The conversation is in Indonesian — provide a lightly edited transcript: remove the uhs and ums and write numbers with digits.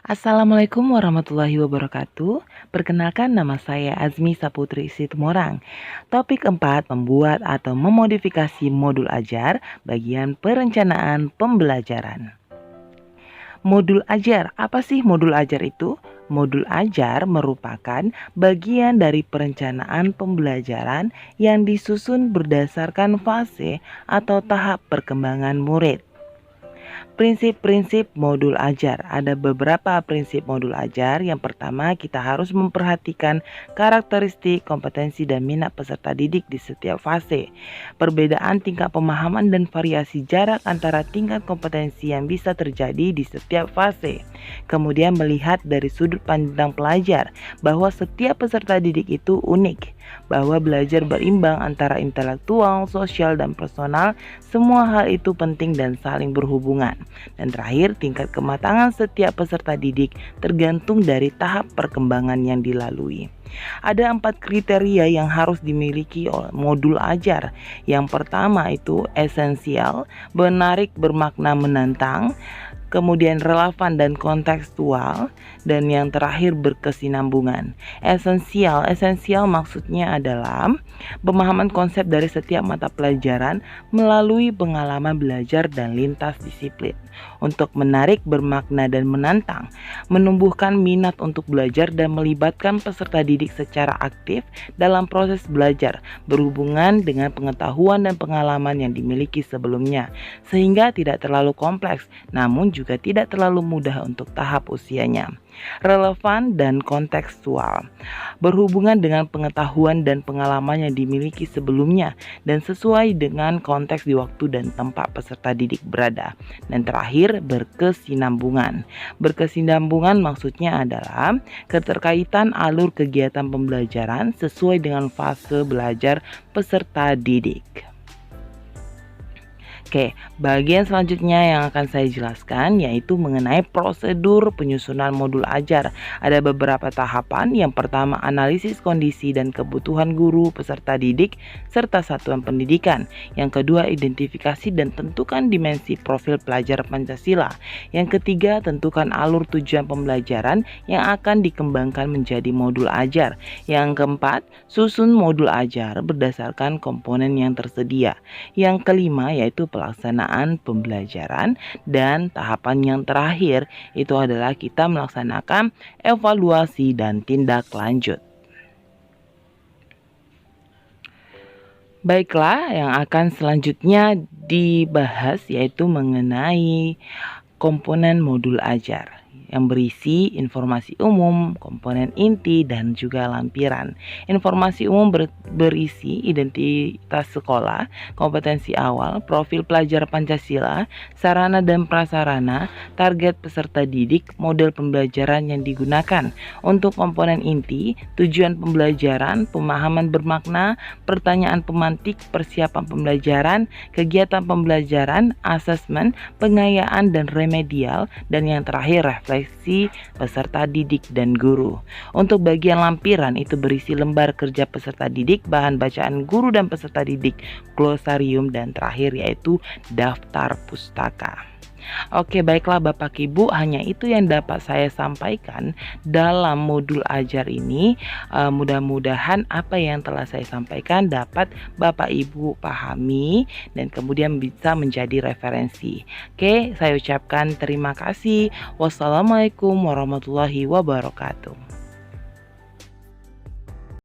Assalamualaikum warahmatullahi wabarakatuh. Perkenalkan, nama saya Azmi Saputri Situmorang. Topik 4, membuat atau memodifikasi modul ajar bagian perencanaan pembelajaran. Modul ajar, apa sih modul ajar itu? Modul ajar merupakan bagian dari perencanaan pembelajaran yang disusun berdasarkan fase atau tahap perkembangan murid. Prinsip-prinsip modul ajar. Ada beberapa prinsip modul ajar. Yang pertama, kita harus memperhatikan karakteristik, kompetensi, dan minat peserta didik di setiap fase. Perbedaan tingkat pemahaman dan variasi jarak antara tingkat kompetensi yang bisa terjadi di setiap fase. Kemudian melihat dari sudut pandang pelajar bahwa setiap peserta didik itu unik, bahwa belajar berimbang antara intelektual, sosial, dan personal. Semua hal itu penting dan saling berhubungan. Dan terakhir, tingkat kematangan setiap peserta didik tergantung dari tahap perkembangan yang dilalui. Ada 4 kriteria yang harus dimiliki oleh modul ajar. Yang pertama itu esensial, menarik, bermakna, menantang. Kemudian relevan dan kontekstual, dan yang terakhir berkesinambungan. Esensial maksudnya adalah pemahaman konsep dari setiap mata pelajaran melalui pengalaman belajar dan lintas disiplin. Untuk menarik, bermakna, dan menantang, menumbuhkan minat untuk belajar dan melibatkan peserta didik secara aktif dalam proses belajar berhubungan dengan pengetahuan dan pengalaman yang dimiliki sebelumnya, sehingga tidak terlalu kompleks namun juga tidak terlalu mudah untuk tahap usianya. Relevan dan kontekstual, berhubungan dengan pengetahuan dan pengalaman yang dimiliki sebelumnya dan sesuai dengan konteks di waktu dan tempat peserta didik berada. Dan terakhir, berkesinambungan. Berkesinambungan maksudnya adalah keterkaitan alur kegiatan pembelajaran sesuai dengan fase belajar peserta didik. Oke, bagian selanjutnya yang akan saya jelaskan yaitu mengenai prosedur penyusunan modul ajar. Ada beberapa tahapan. Yang pertama, analisis kondisi dan kebutuhan guru, peserta didik, serta satuan pendidikan. Yang kedua, identifikasi dan tentukan dimensi profil pelajar Pancasila. Yang ketiga, tentukan alur tujuan pembelajaran yang akan dikembangkan menjadi modul ajar. Yang keempat, susun modul ajar berdasarkan komponen yang tersedia. Yang kelima yaitu pelaksanaan pembelajaran, dan tahapan yang terakhir itu adalah kita melaksanakan evaluasi dan tindak lanjut. Baiklah, yang akan selanjutnya dibahas yaitu mengenai komponen modul ajar yang berisi informasi umum, komponen inti, dan juga lampiran. Informasi umum berisi identitas sekolah, kompetensi awal, profil pelajar Pancasila, sarana dan prasarana, target peserta didik, model pembelajaran yang digunakan. Untuk komponen inti, tujuan pembelajaran, pemahaman bermakna, pertanyaan pemantik, persiapan pembelajaran, kegiatan pembelajaran, asesmen, pengayaan dan remedial, dan yang terakhir refleksi peserta didik dan guru. Untuk bagian lampiran itu berisi lembar kerja peserta didik, bahan bacaan guru dan peserta didik, glosarium, dan terakhir yaitu daftar pustaka. Oke, baiklah Bapak Ibu, hanya itu yang dapat saya sampaikan dalam modul ajar ini. Mudah-mudahan apa yang telah saya sampaikan dapat Bapak Ibu pahami dan kemudian bisa menjadi referensi. Oke, saya ucapkan terima kasih. Wassalamualaikum warahmatullahi wabarakatuh.